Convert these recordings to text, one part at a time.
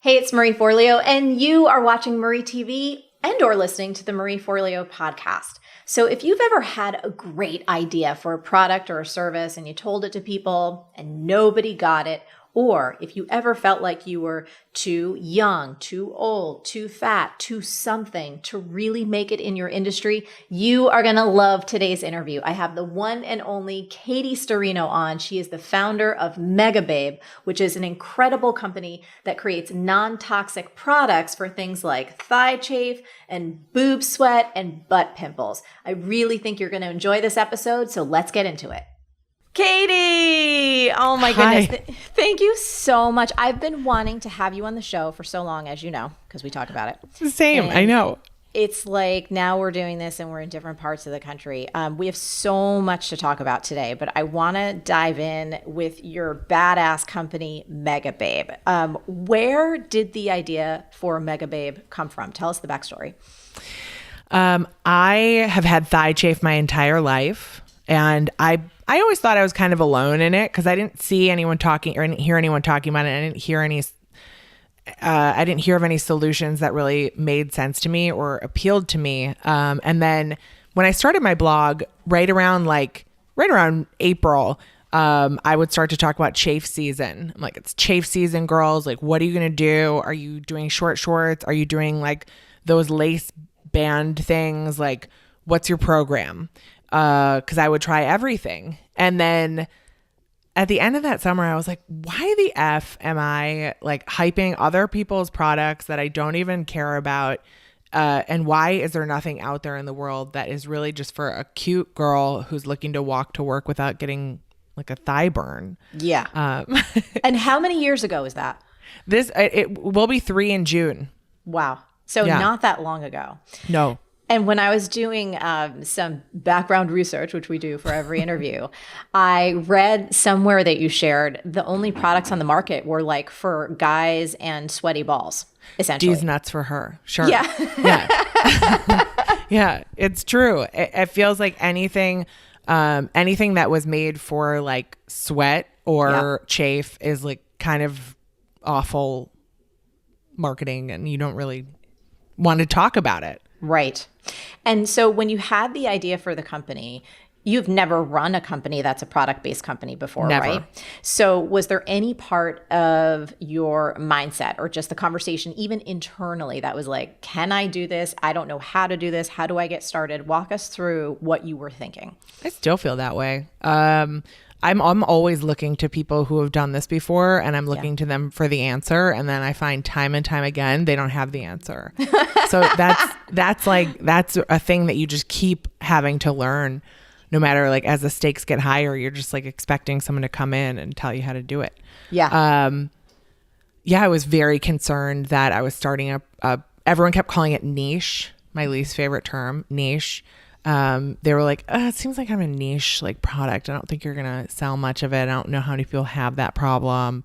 Hey, it's Marie Forleo, and you are watching Marie TV and or listening to the Marie Forleo podcast. So if you've ever had a great idea for a product or a service and you told it to people and nobody got it, or if you ever felt like you were too young, too old, too fat, too something to really make it in your industry, you are going to love today's interview. I have the one and only Katie Sturino on. She is the founder of Megababe, which is an incredible company that creates non-toxic products for things like thigh chafe and boob sweat and butt pimples. I really think you're going to enjoy this episode, so let's get into it. Katie! Oh my goodness. Thank you so much. I've been wanting to have you on the show for so long, as you know, because we talk about it. Same. And I know. It's like now we're doing this and we're in different parts of the country. We have so much to talk about today, but I want to dive in with your badass company, Megababe. Where did the idea for Megababe come from? Tell us the backstory. I have had thigh chafe my entire life, and I always thought I was kind of alone in it because I didn't see anyone talking or I didn't hear anyone talking about it. I didn't hear of any solutions that really made sense to me or appealed to me. And then when I started my blog right around April, I would start to talk about chafe season. I'm like, it's chafe season, girls. Like, what are you going to do? Are you doing short shorts? Are you doing like those lace band things? Like, what's your program? Because I would try everything. And then at the end of that summer, I was like, why the F am I like hyping other people's products that I don't even care about? And why is there nothing out there in the world that is really just for a cute girl who's looking to walk to work without getting like a thigh burn? Yeah. And how many years ago is that? It will be 3 in June. Wow. So not that long ago. No. And when I was doing some background research, which we do for every interview, I read somewhere that you shared the only products on the market were like for guys and sweaty balls, essentially. D's nuts for her. Sure. Yeah. Yeah. Yeah, it's true. It feels like anything that was made for like sweat or chafe is like kind of awful marketing, and you don't really want to talk about it. Right. And so when you had the idea for the company, you've never run a company that's a product-based company before, Never. Right? So was there any part of your mindset or just the conversation, even internally, that was like, can I do this? I don't know how to do this. How do I get started? Walk us through what you were thinking. I still feel that way. I'm always looking to people who have done this before, and I'm looking to them for the answer. And then I find time and time again, they don't have the answer. So that's a thing that you just keep having to learn, no matter like as the stakes get higher, you're just like expecting someone to come in and tell you how to do it. Yeah. I was very concerned that I was starting everyone kept calling it niche, my least favorite term, niche. They were like, it seems like I'm a niche like product. I don't think you're going to sell much of it. I don't know how many people have that problem.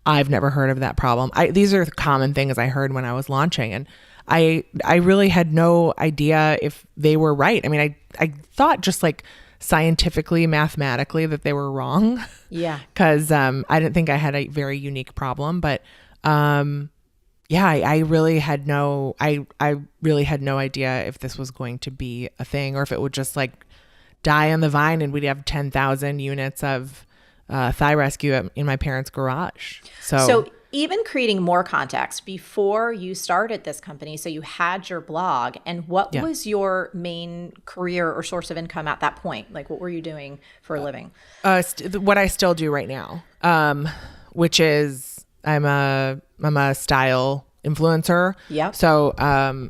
I've never heard of that problem. These are common things I heard when I was launching, and I really had no idea if they were right. I mean, I thought just like scientifically, mathematically that they were wrong. Yeah. Cause, I didn't think I had a very unique problem, but, I really had no idea if this was going to be a thing or if it would just like die on the vine and we'd have 10,000 units of thigh rescue in my parents' garage. So even creating more context before you started this company, so you had your blog, and what was your main career or source of income at that point? Like, what were you doing for a living? What I still do right now, which is I'm a style influencer. Yeah. So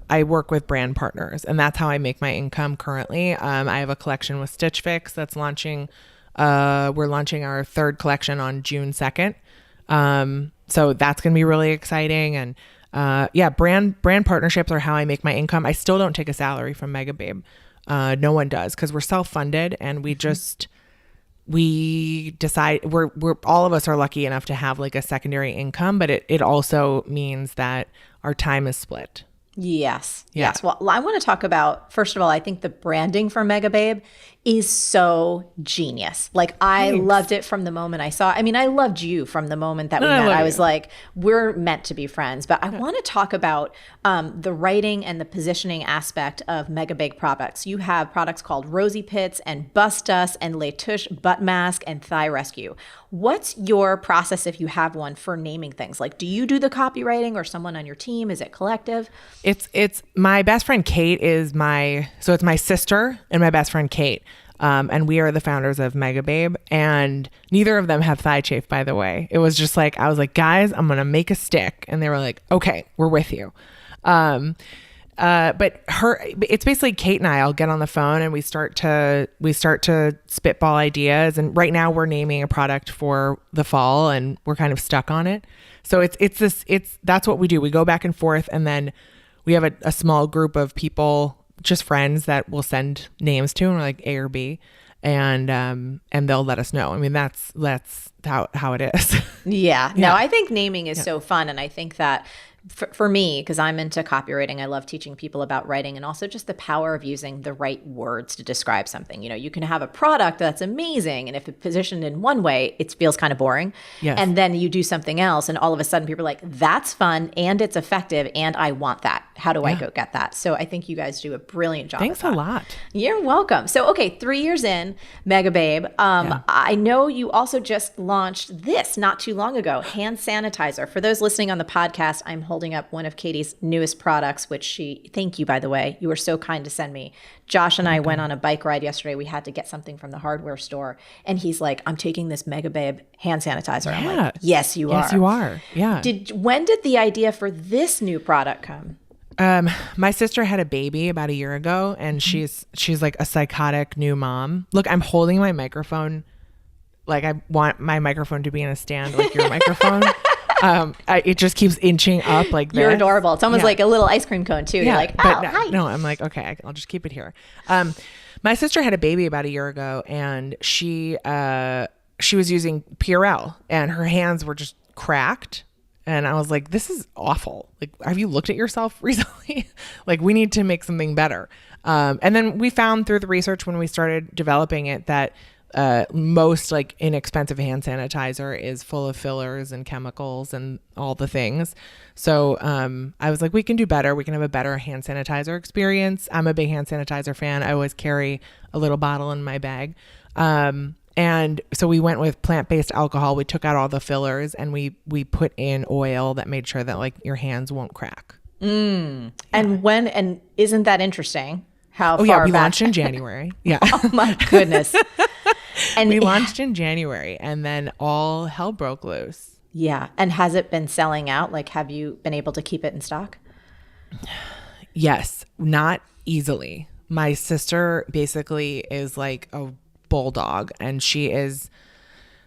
I work with brand partners, and that's how I make my income currently. I have a collection with Stitch Fix that's launching. We're launching our 3rd collection on June 2nd. So that's going to be really exciting. And brand partnerships are how I make my income. I still don't take a salary from Megababe. No one does, because we're self-funded, and we decide we're all of us are lucky enough to have like a secondary income, but it also means that our time is split. Yes. Yeah. Yes. Well, I want to talk about, first of all, I think the branding for Megababe is so genius. Like, I Thanks. loved it from the moment I saw. I mean, I loved you from the moment that we I met. love I was you. like, we're meant to be friends. But I want to talk about the writing and the positioning aspect of Megababe products. You have products called Rosy Pits and Bust Us and Les Touches Butt Mask and Thigh Rescue. What's your process if you have one for naming things? Like, do you do the copywriting or someone on your team? Is it collective? It's my best friend Kate it's my sister and my best friend Kate. And we are the founders of Megababe, and neither of them have thigh chafe, by the way. It was just like, I was like, guys, I'm going to make a stick. And they were like, okay, we're with you. But it's basically Kate and I'll get on the phone and we start to spitball ideas. And right now we're naming a product for the fall and we're kind of stuck on it. So that's what we do. We go back and forth, and then we have a small group of people, just friends, that we'll send names to, and we're like A or B, and they'll let us know. I mean, that's how it is. Yeah. No, I think naming is so fun. And I think that for me, because I'm into copywriting, I love teaching people about writing and also just the power of using the right words to describe something. You know, you can have a product that's amazing, and if it's positioned in one way, it feels kind of boring. Yes. And then you do something else, and all of a sudden people are like, that's fun and it's effective and I want that. How do I go get that? So I think you guys do a brilliant job. Thanks a lot. You're welcome. So, okay, 3 years in, Megababe. I know you also just launched this not too long ago, hand sanitizer. For those listening on the podcast, I'm holding up one of Katie's newest products, which thank you, by the way. You were so kind to send me. Josh and I went on a bike ride yesterday. We had to get something from the hardware store. And he's like, I'm taking this Megababe hand sanitizer. I'm like, yes, you are. Yes, you are. Yeah. When did the idea for this new product come? My sister had a baby about a year ago, and she's like a psychotic new mom. Look, I'm holding my microphone. Like, I want my microphone to be in a stand like your microphone. It just keeps inching up like this. You're adorable. It's almost like a little ice cream cone too. You're like, oh, hi. No, I'm like, okay, I'll just keep it here. My sister had a baby about a year ago, and she was using Purell, and her hands were just cracked. And I was like, this is awful. Like, have you looked at yourself recently? Like, we need to make something better. And then we found through the research when we started developing it that most like inexpensive hand sanitizer is full of fillers and chemicals and all the things. So I was like, we can do better. We can have a better hand sanitizer experience. I'm a big hand sanitizer fan. I always carry a little bottle in my bag. And so we went with plant-based alcohol. We took out all the fillers, and we put in oil that made sure that like your hands won't crack. And isn't that interesting? How far yeah, we back? launched in January. Yeah. Oh my goodness. And we launched in January, and then all hell broke loose. Yeah. And has it been selling out? Like, have you been able to keep it in stock? Yes, not easily. My sister basically is like a bulldog, and she's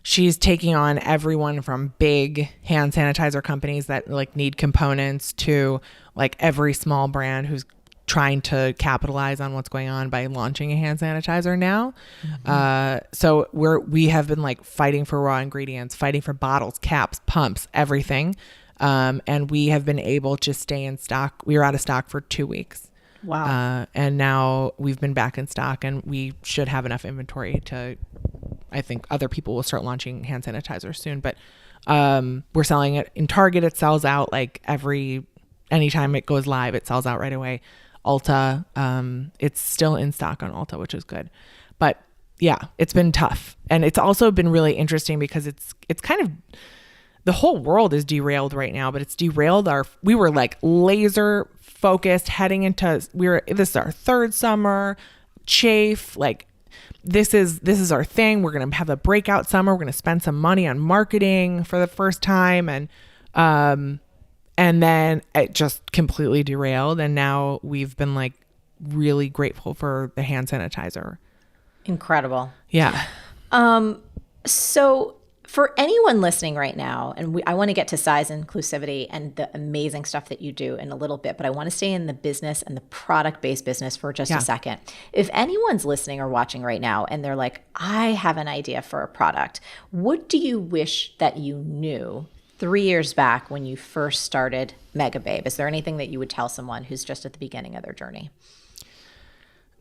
taking on everyone from big hand sanitizer companies that like need components to like every small brand who's trying to capitalize on what's going on by launching a hand sanitizer now. So we have been like fighting for raw ingredients, fighting for bottles, caps, pumps, everything. And we have been able to stay in stock. We were out of stock for 2 weeks. Wow. And now we've been back in stock, and we should have enough inventory I think other people will start launching hand sanitizer soon, but we're selling it in Target. It sells out like anytime it goes live, it sells out right away. Ulta, it's still in stock on Ulta, which is good. But yeah, it's been tough. And it's also been really interesting because it's kind of, the whole world is derailed right now, but it's derailed we were like laser focused heading into, this is our third summer, chafe, like this is our thing. We're going to have a breakout summer. We're going to spend some money on marketing for the first time. And then it just completely derailed. And now we've been like really grateful for the hand sanitizer. Incredible. Yeah. So for anyone listening right now, and I want to get to size and inclusivity and the amazing stuff that you do in a little bit, but I want to stay in the business and the product-based business for just a second. If anyone's listening or watching right now and they're like, I have an idea for a product, what do you wish that you knew 3 years back when you first started Megababe, is there anything that you would tell someone who's just at the beginning of their journey?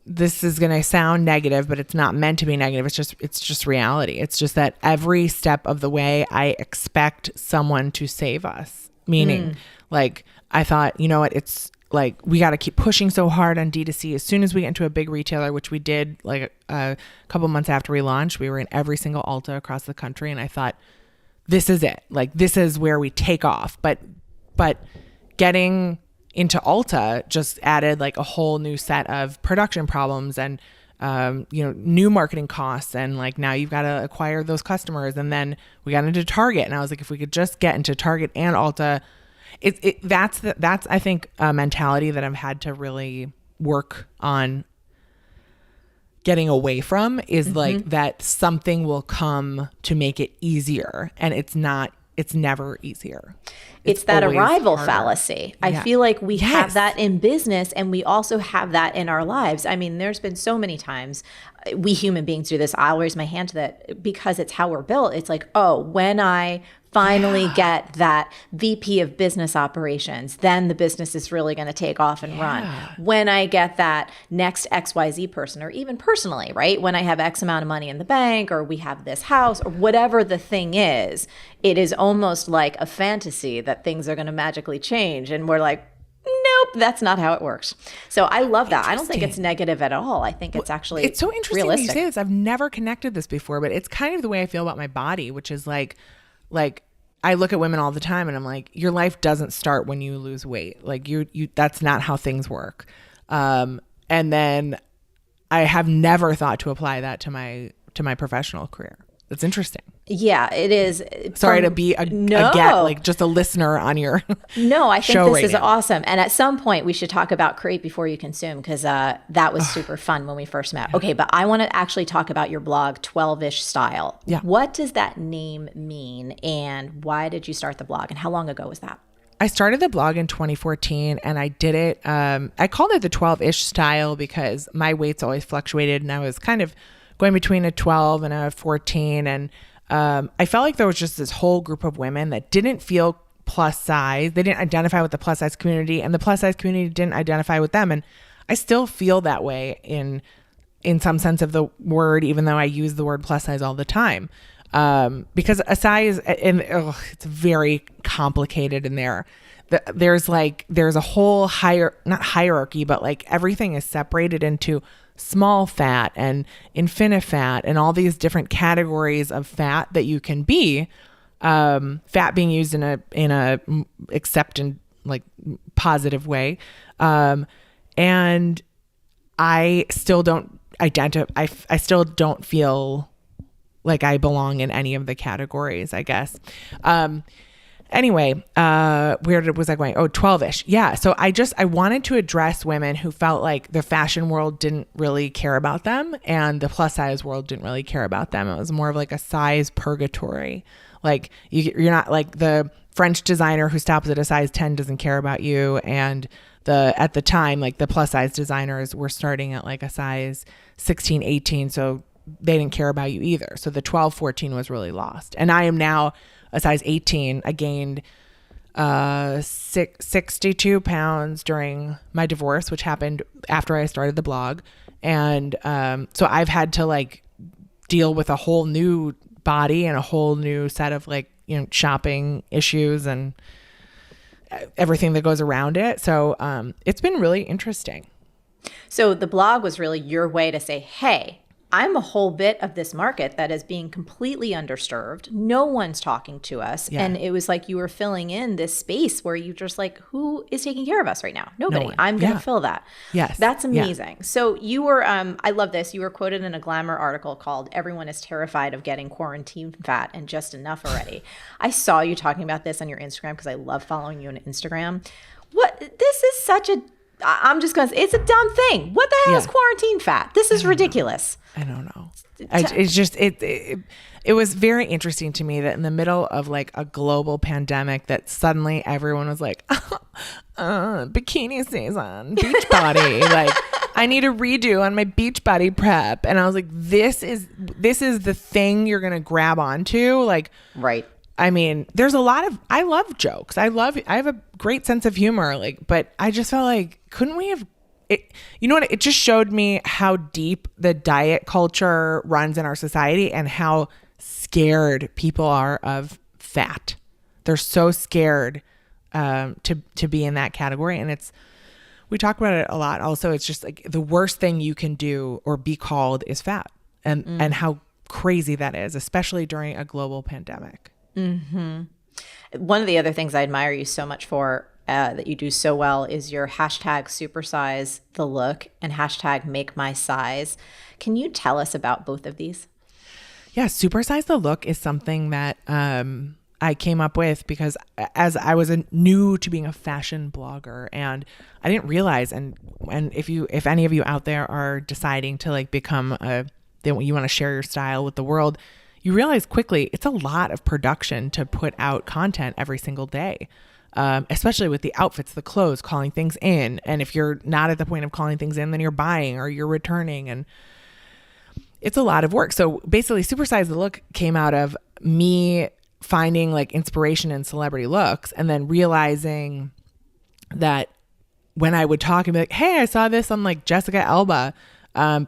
This is going to sound negative, but it's not meant to be negative. It's just reality. It's just that every step of the way, I expect someone to save us. Meaning, like, I thought, you know what? It's like, we got to keep pushing so hard on D2C. As soon as we get into a big retailer, which we did like a couple months after we launched, we were in every single Ulta across the country. And I thought, this is it. Like, this is where we take off. But getting into Ulta just added like a whole new set of production problems and, new marketing costs. And like, now you've got to acquire those customers. And then we got into Target, and I was like, if we could just get into Target and Ulta, that's I think a mentality that I've had to really work on getting away from, is like that something will come to make it easier, and it's never easier. It's that arrival fallacy. I feel like we have that in business, and we also have that in our lives. I mean, there's been so many times we human beings do this. I'll raise my hand to that because it's how we're built. It's like, oh, when I finally get that VP of business operations, then the business is really going to take off and run. When I get that next XYZ person, or even personally, right? When I have X amount of money in the bank, or we have this house, or whatever the thing is, it is almost like a fantasy that things are going to magically change. And we're like, nope, that's not how it works. So I love that. I don't think it's negative at all. I think it's actually it's so interesting realistic. That you say this. I've never connected this before, but it's kind of the way I feel about my body, which is like I look at women all the time and I'm like, your life doesn't start when you lose weight. Like you that's not how things work. And then I have never thought to apply that to my professional career. It's interesting. Yeah, it is. Sorry to be a like just a listener on your No, I think show this right is now. Awesome. And at some point we should talk about create before you consume, because that was super fun when we first met. Okay, but I want to actually talk about your blog, 12ish Style. Yeah. What does that name mean, and why did you start the blog, and how long ago was that? I started the blog in 2014, and I did it. I called it the 12-ish Style because my weight's always fluctuated, and I was kind of going between a 12 and a 14. And I felt like there was just this whole group of women that didn't feel plus size. They didn't identify with the plus size community, and the plus size community didn't identify with them. And I still feel that way in some sense of the word, even though I use the word plus size all the time. Because a size, and it's very complicated in there. There's a whole not hierarchy, but like everything is separated into small fat and infinifat and all these different categories of fat that you can be. Fat being used in a accepted, like, positive way. And I still don't identify. I still don't feel like I belong in any of the categories, I guess. Anyway, where was I going? Oh, 12-ish. Yeah. So I wanted to address women who felt like the fashion world didn't really care about them and the plus size world didn't really care about them. It was more of like a size purgatory. Like you're not like the French designer who stops at a size 10 doesn't care about you. And at the time, like the plus size designers were starting at like a size 16, 18. So they didn't care about you either. So the 12, 14 was really lost. And I am now a size 18. I gained 62 pounds during my divorce, which happened after I started the blog. And so I've had to like deal with a whole new body and a whole new set of like, shopping issues and everything that goes around it. So it's been really interesting. So the blog was really your way to say, hey, I'm a whole bit of this market that is being completely underserved. No one's talking to us. Yeah. And it was like you were filling in this space where you just like, who is taking care of us right now? Nobody. No, I'm going to fill that. Yes. That's amazing. Yeah. So you were, I love this. You were quoted in a Glamour article called "Everyone is Terrified of Getting Quarantine Fat and Just Enough Already." I saw you talking about this on your Instagram because I love following you on Instagram. This is such a, I'm just going to say, it's a dumb thing. What the hell is quarantine fat? This is ridiculous. I don't know. It's just, it was very interesting to me that in the middle of like a global pandemic that suddenly everyone was like, bikini season, beach body. Like, I need a redo on my beach body prep. And I was like, this is the thing you're going to grab onto. Like, right. I mean, there's a lot of, I love jokes. I have a great sense of humor, like, but I just felt like, couldn't we have it? You know what? It just showed me how deep the diet culture runs in our society and how scared people are of fat. They're so scared to be in that category. And we talk about it a lot. Also, it's just like the worst thing you can do or be called is fat, and how crazy that is, especially during a global pandemic. Mm-hmm. One of the other things I admire you so much for that you do so well is your hashtag supersize the look and hashtag make my size. Can you tell us about both of these? Yeah, supersize the look is something that I came up with because as I was new to being a fashion blogger, and I didn't realize, and if any of you out there are deciding to like become you want to share your style with the world, you realize quickly it's a lot of production to put out content every single day, especially with the outfits, the clothes, calling things in. And if you're not at the point of calling things in, then you're buying or you're returning, and it's a lot of work. So basically, Supersize the Look came out of me finding like inspiration in celebrity looks and then realizing that when I would talk and be like, hey, I saw this on like Jessica Alba,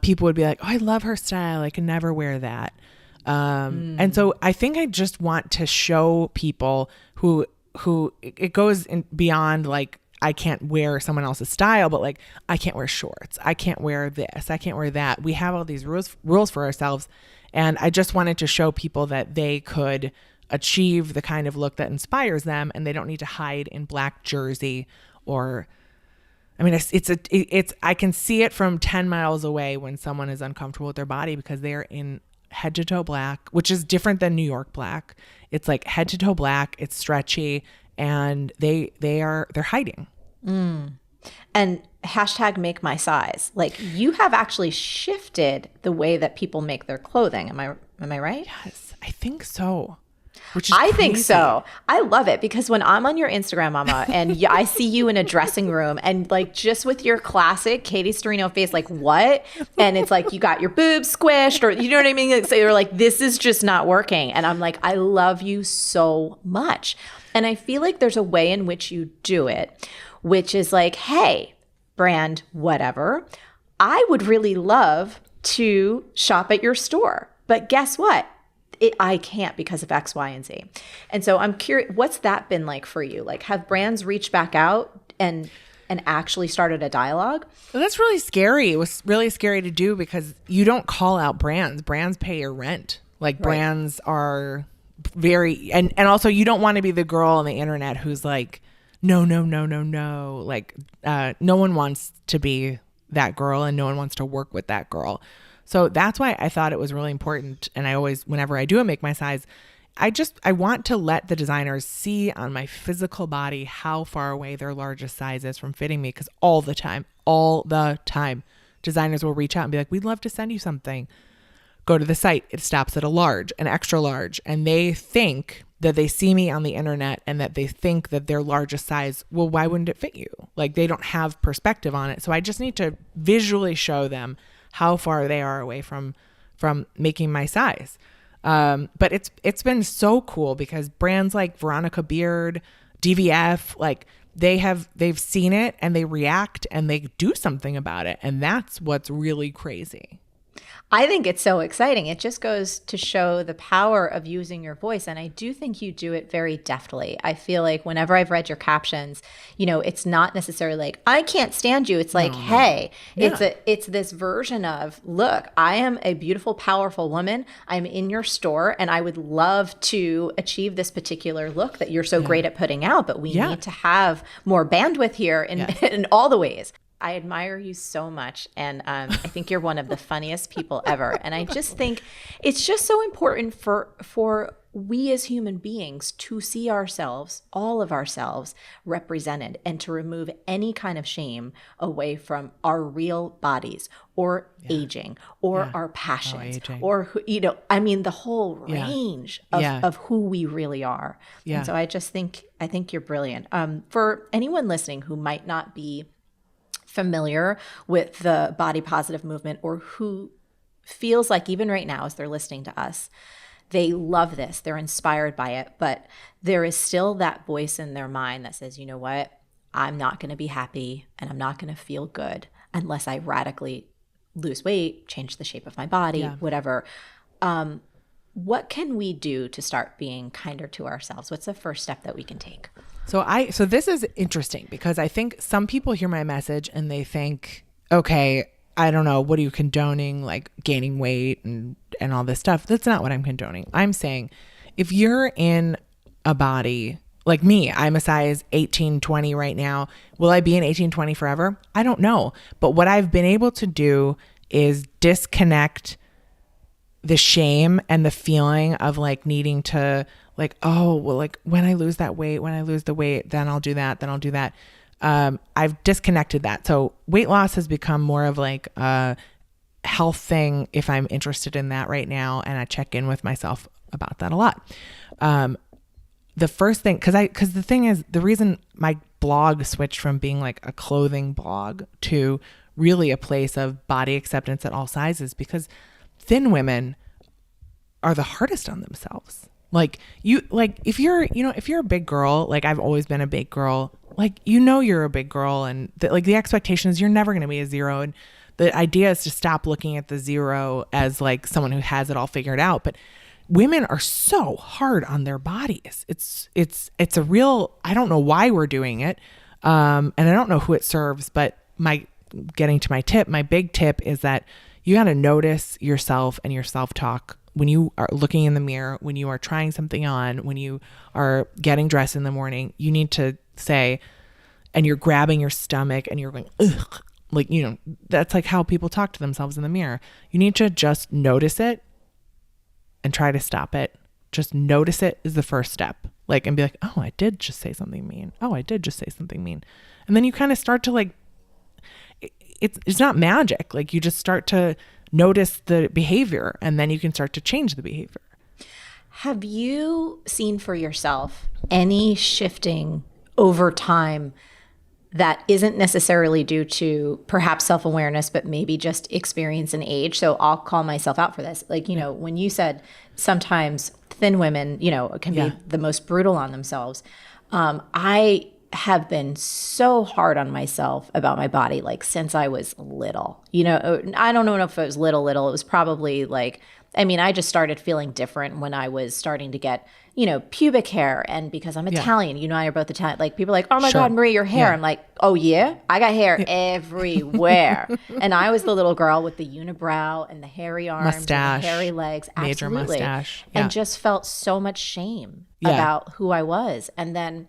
people would be like, oh, I love her style. I can never wear that. And so I think I just want to show people who it goes beyond like, I can't wear someone else's style, but like, I can't wear shorts. I can't wear this. I can't wear that. We have all these rules for ourselves. And I just wanted to show people that they could achieve the kind of look that inspires them, and they don't need to hide in black jersey or, I mean, it's I can see it from 10 miles away when someone is uncomfortable with their body because they're in head to toe black, which is different than New York black. It's like head to toe black. It's stretchy, and they're hiding. And hashtag make my size. Like, you have actually shifted the way that people make their clothing. Am I right? Yes, I think so. Which is I think crazy. so. I love it because when I'm on your Instagram, Mama, and I see you in a dressing room and like just with your classic Katie Sturino face, like what? And it's like you got your boobs squished, or you know what I mean? So you're like, this is just not working. And I'm like, I love you so much. And I feel like there's a way in which you do it, which is like, hey, brand, whatever, I would really love to shop at your store. But guess what? I can't because of X, Y, and Z. And so I'm curious, what's that been like for you? Like, have brands reached back out and actually started a dialogue? Well, that's really scary. It was really scary to do because you don't call out brands. Brands pay your rent. Like, brands are very, and also you don't want to be the girl on the internet who's like, no. Like, no one wants to be that girl, and no one wants to work with that girl. So that's why I thought it was really important. And I always, whenever I do a make my size, I want to let the designers see on my physical body how far away their largest size is from fitting me. Because all the time, designers will reach out and be like, we'd love to send you something. Go to the site. It stops at a large, an extra large. And they think that they see me on the internet and that they think that their largest size, well, why wouldn't it fit you? Like, they don't have perspective on it. So I just need to visually show them how far they are away from making my size. But it's been so cool because brands like Veronica Beard, DVF, like they've seen it and they react and they do something about it. And that's what's really crazy. I think it's so exciting. It just goes to show the power of using your voice. And I do think you do it very deftly. I feel like whenever I've read your captions, it's not necessarily like, I can't stand you. It's like, hey, it's this version of, look, I am a beautiful, powerful woman. I'm in your store and I would love to achieve this particular look that you're so great at putting out, but we need to have more bandwidth here in all the ways. I admire you so much. And I think you're one of the funniest people ever. And I just think it's just so important for we as human beings to see ourselves, all of ourselves, represented, and to remove any kind of shame away from our real bodies or aging or our passions or, the whole range of who we really are. Yeah. And so I think you're brilliant. For anyone listening who might not be familiar with the body positive movement, or who feels like even right now as they're listening to us They love this. They're inspired by it. But there is still that voice in their mind that says, you know what? I'm not going to be happy and I'm not going to feel good unless I radically lose weight, change the shape of my body, whatever. What can we do to start being kinder to ourselves? What's the first step that we can take? So this is interesting because I think some people hear my message and they think, okay, I don't know, what are you condoning, like gaining weight and all this stuff? That's not what I'm condoning. I'm saying if you're in a body like me, I'm a size 18, 20 right now. Will I be an 18, 20 forever? I don't know. But what I've been able to do is disconnect the shame and the feeling of like needing to like, oh, well, like when I lose that weight, when I lose the weight, then I'll do that. Then I'll do that. I've disconnected that. So weight loss has become more of like a health thing if I'm interested in that right now. And I check in with myself about that a lot. The first thing, because the thing is, the reason my blog switched from being like a clothing blog to really a place of body acceptance at all sizes, because thin women are the hardest on themselves. Like if you're a big girl, like I've always been a big girl, like, you're a big girl and the expectation is you're never going to be a zero. And the idea is to stop looking at the zero as like someone who has it all figured out. But women are so hard on their bodies. It's a real, I don't know why we're doing it. And I don't know who it serves, but my big tip is that you got to notice yourself and your self-talk when you are looking in the mirror, when you are trying something on, when you are getting dressed in the morning. You need to say, and you're grabbing your stomach and you're going, ugh, like, that's like how people talk to themselves in the mirror. You need to just notice it and try to stop it. Just notice it is the first step. Like, and be like, oh, I did just say something mean. Oh, I did just say something mean. And then you kind of start to like, it's not magic. Like, you just start to notice the behavior and then you can start to change the behavior. Have you seen for yourself any shifting over time that isn't necessarily due to perhaps self-awareness, but maybe just experience and age? So I'll call myself out for this. Like, when you said sometimes thin women, can be the most brutal on themselves. I have been so hard on myself about my body, like since I was little. I don't know if it was little. It was probably like, I just started feeling different when I was starting to get, pubic hair. And because I'm Italian, I are both Italian. Like, people are like, oh my God, Marie, your hair. I'm like, oh yeah, I got hair everywhere. And I was the little girl with the unibrow and the hairy arms, mustache, and the hairy legs. Major Absolutely. mustache. And just felt so much shame about who I was. And then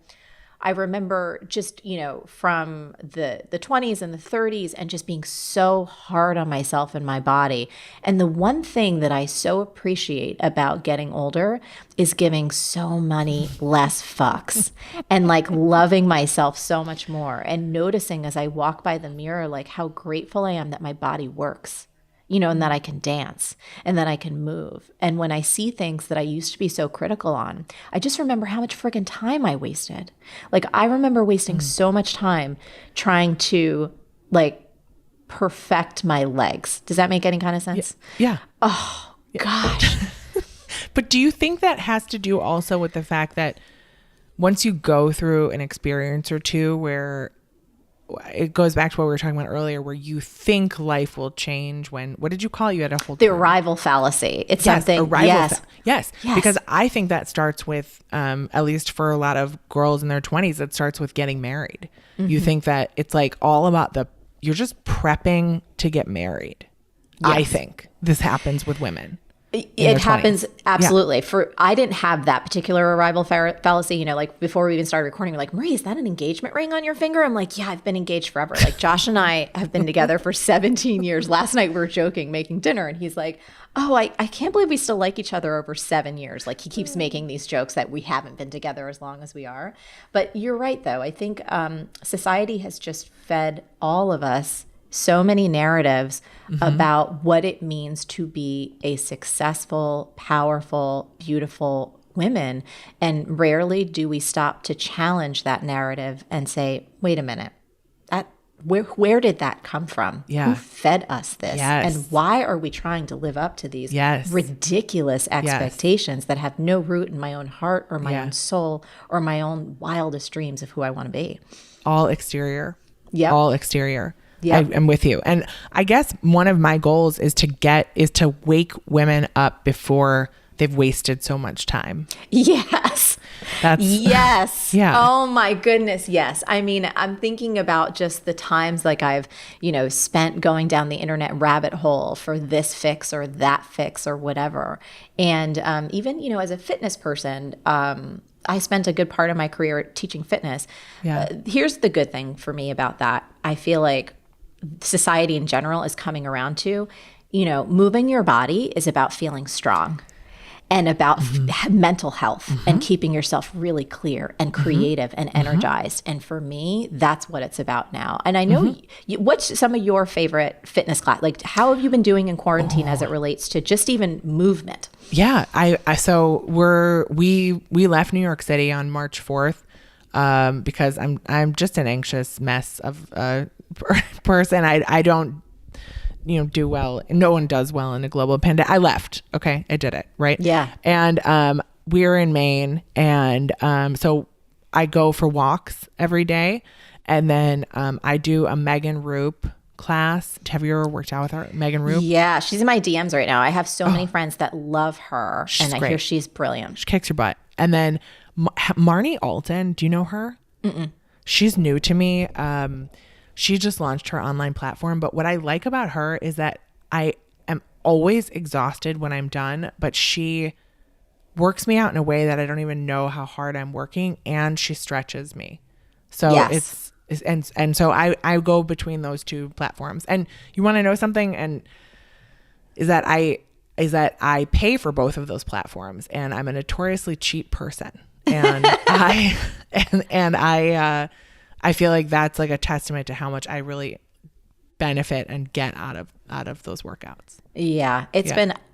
I remember just, from the 20s and the 30s and just being so hard on myself and my body. And the one thing that I so appreciate about getting older is giving so many less fucks and like loving myself so much more and noticing as I walk by the mirror, like how grateful I am that my body works. And that I can dance and that I can move. And when I see things that I used to be so critical on, I just remember how much friggin' time I wasted. Like, I remember wasting so much time trying to like perfect my legs. Does that make any kind of sense? Yeah. Oh, gosh. But do you think that has to do also with the fact that once you go through an experience or two where it goes back to what we were talking about earlier, where you think life will change when, what did you call it? You had a whole The arrival fallacy. It's something. Yes. Because I think that starts with, at least for a lot of girls in their 20s, it starts with getting married. Mm-hmm. You think that it's like all about you're just prepping to get married. Yes. I think this happens with women. It happens. Absolutely. I didn't have that particular arrival fallacy, like before we even started recording, we're like, Marie, is that an engagement ring on your finger? I'm like, yeah, I've been engaged forever. Like, Josh and I have been together for 17 years. Last night we were joking, making dinner, and he's like, oh, I can't believe we still like each other over 7 years. Like, he keeps making these jokes that we haven't been together as long as we are. But you're right, though. I think society has just fed all of us so many narratives about what it means to be a successful, powerful, beautiful women. And rarely do we stop to challenge that narrative and say, wait a minute, where did that come from? Yeah. Who fed us this? Yes. And why are we trying to live up to these Yes. ridiculous expectations that have no root in my own heart or my own soul or my own wildest dreams of who I want to be? All exterior. Yep. All exterior. Yep. I'm with you. And I guess one of my goals is to wake women up before they've wasted so much time. Yes. Yes. Yeah. Oh my goodness. Yes. I mean, I'm thinking about just the times like I've, spent going down the internet rabbit hole for this fix or that fix or whatever. And even, as a fitness person, I spent a good part of my career teaching fitness. Yeah. Here's the good thing for me about that. I feel like society in general is coming around to, moving your body is about feeling strong. And about mental health and keeping yourself really clear and creative and energized. And for me, that's what it's about now. And I know what's some of your favorite fitness class? Like, how have you been doing in quarantine as it relates to just even movement? Yeah, so we left New York City on March 4th because I'm just an anxious mess of a person. I don't do well. No one does well in a global pandemic. I left. Okay. I did it. Right. Yeah. And, we're in Maine. And, so I go for walks every day. And then, I do a Megan Roop class. Have you ever worked out with her? Megan Roop? Yeah. She's in my DMs right now. I have so many friends that love her. She's I great. hear she's brilliant. She kicks your butt. And then Marnie Alton, do you know her? Mm-mm. She's new to me. She just launched her online platform. But what I like about her is that I am always exhausted when I'm done, but she works me out in a way that I don't even know how hard I'm working, and she stretches me. So Yes. and so I go between those two platforms. And you want to know something? And is that I pay for both of those platforms, and I'm a notoriously cheap person. And I feel like that's like a testament to how much I really benefit and get out of those workiets. Yeah,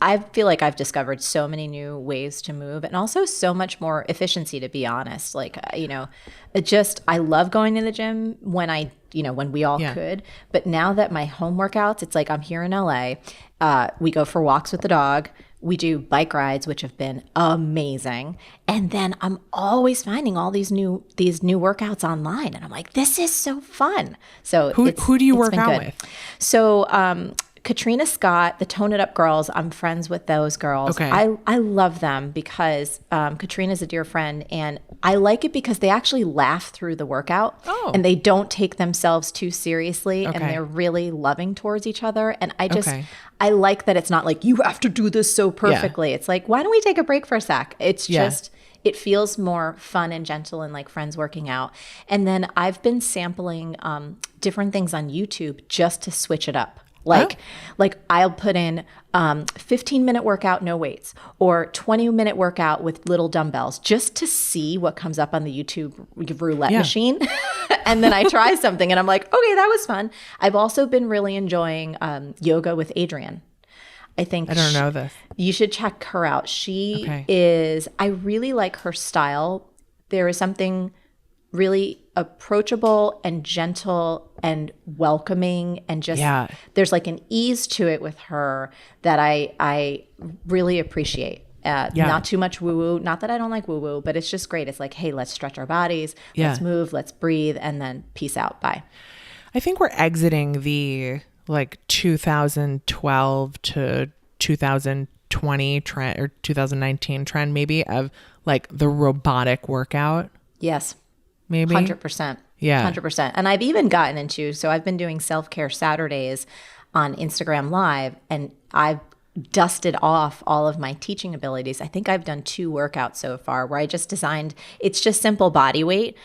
I feel like I've discovered so many new ways to move and also so much more efficiency, to be honest. Like, I love going to the gym when when we all could. But now that my home workouts, it's like I'm here in LA. We go for walks with the dog. We do bike rides, which have been amazing. And then I'm always finding all these new workouts online. And I'm like, this is so fun. So who do you work out with? So Katrina Scott, the Tone It Up girls, I'm friends with those girls. Okay. I love them because Katrina's a dear friend, and I like it because they actually laugh through the workout and they don't take themselves too seriously and they're really loving towards each other. And I like that it's not like you have to do this so perfectly. Yeah. It's like, why don't we take a break for a sec? It's just, it feels more fun and gentle and like friends working out. And then I've been sampling different things on YouTube just to switch it up. Like I'll put in 15-minute workout, no weights, or 20-minute workout with little dumbbells just to see what comes up on the YouTube roulette machine. And then I try something and I'm like, okay, that was fun. I've also been really enjoying yoga with Adrienne. I don't know this. You should check her out. She is, I really like her style. There is something really approachable and gentle and welcoming and just there's like an ease to it with her that I really appreciate. Not too much woo-woo. Not that I don't like woo-woo, but it's just great. It's like, hey, let's stretch our bodies, let's move, let's breathe, and then peace out. Bye. I think we're exiting the like 2012 to 2020 trend or 2019 trend maybe of like the robotic workout. Yes. Maybe 100%. Yeah. 100%. And I've even gotten into, so I've been doing self-care Saturdays on Instagram Live, and I've dusted off all of my teaching abilities. I think I've done 2 workouts so far where I just designed, it's just simple body weight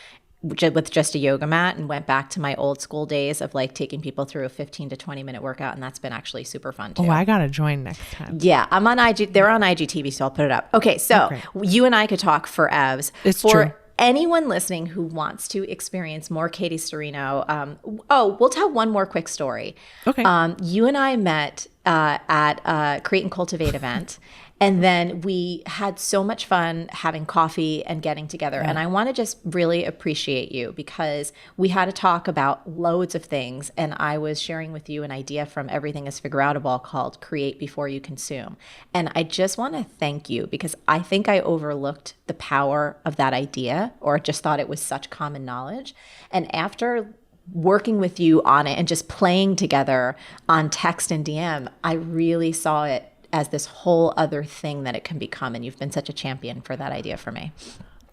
with just a yoga mat, and went back to my old school days of like taking people through a 15 to 20 minute workout. And that's been actually super fun too. Oh, I got to join next time. Yeah. I'm on IG. They're on IGTV, so I'll put it up. Okay. So you and I could talk for EVs. It's true. Anyone listening who wants to experience more Katie Sturino, we'll tell one more quick story. Okay. You and I met at a Create and Cultivate event, And then we had so much fun having coffee and getting together. Yeah. And I want to just really appreciate you because we had to talk about loads of things. And I was sharing with you an idea from Everything is Figureoutable called Create Before You Consume. And I just want to thank you because I think I overlooked the power of that idea or just thought it was such common knowledge. And after working with you on it and just playing together on text and DM, I really saw it as this whole other thing that it can become. And you've been such a champion for that idea for me.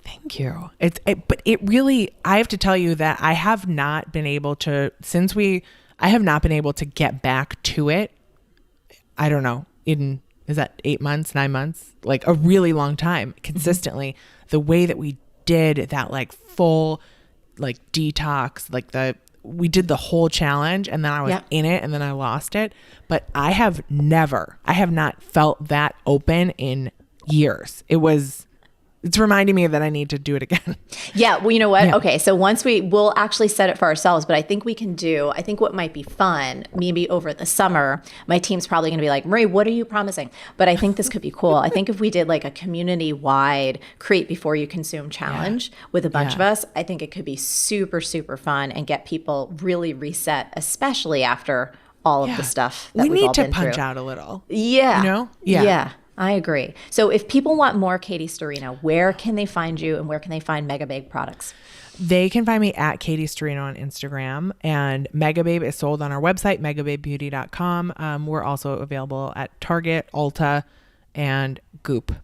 Thank you. But it really, I have to tell you that I have not been able to, I have not been able to get back to it. I don't know, is that 8 months, 9 months? Like a really long time consistently. Mm-hmm. The way that we did that like full like detox, like we did the whole challenge and then I was in it and then I lost it. But I have not felt that open in years. It's reminding me that I need to do it again. Yeah. Well, you know what? Yeah. Okay. So we'll actually set it for ourselves, but I think what might be fun, maybe over the summer, my team's probably going to be like, Marie, what are you promising? But I think this could be cool. I think if we did like a community-wide Create Before You Consume challenge with a bunch of us, I think it could be super, super fun and get people really reset, especially after all of the stuff that we've all been through. We need to punch out a little. Yeah. You know? Yeah. I agree. So if people want more Katie Sturino, where can they find you and where can they find Megababe products? They can find me at Katie Sturino on Instagram, and Megababe is sold on our website, megababebeauty.com. We're also available at Target, Ulta, and Goop.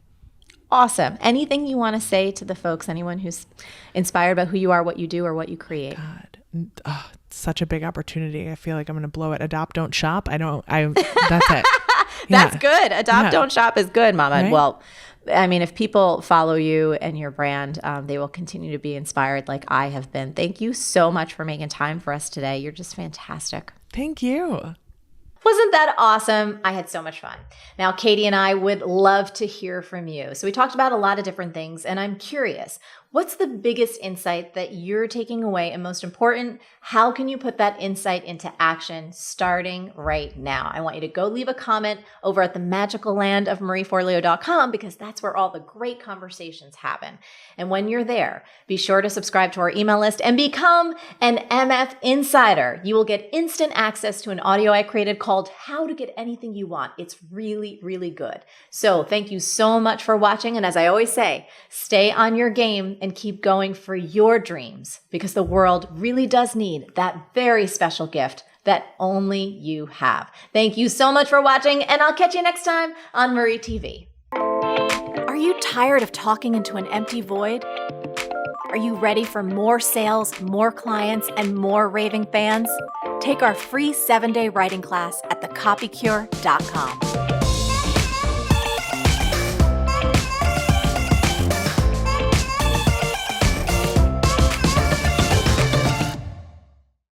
Awesome. Anything you want to say to the folks, anyone who's inspired by who you are, what you do, or what you create? God, such a big opportunity. I feel like I'm going to blow it. Adopt, don't shop. That's it. That's good. Adopt, don't shop is good, Mama. Right? Well, I mean, if people follow you and your brand, they will continue to be inspired like I have been. Thank you so much for making time for us today. You're just fantastic. Thank you. Wasn't that awesome? I had so much fun. Now, Katie and I would love to hear from you. So we talked about a lot of different things, and I'm curious, what's the biggest insight that you're taking away? And most important, how can you put that insight into action starting right now? I want you to go leave a comment over at the magical land of marieforleo.com because that's where all the great conversations happen. And when you're there, be sure to subscribe to our email list and become an MF Insider. You will get instant access to an audio I created called How to Get Anything You Want. It's really, really good. So thank you so much for watching. And as I always say, stay on your game and keep going for your dreams because the world really does need that very special gift that only you have. Thank you so much for watching, and I'll catch you next time on Marie TV. Are you tired of talking into an empty void? Are you ready for more sales, more clients, and more raving fans? Take our free 7-day writing class at thecopycure.com.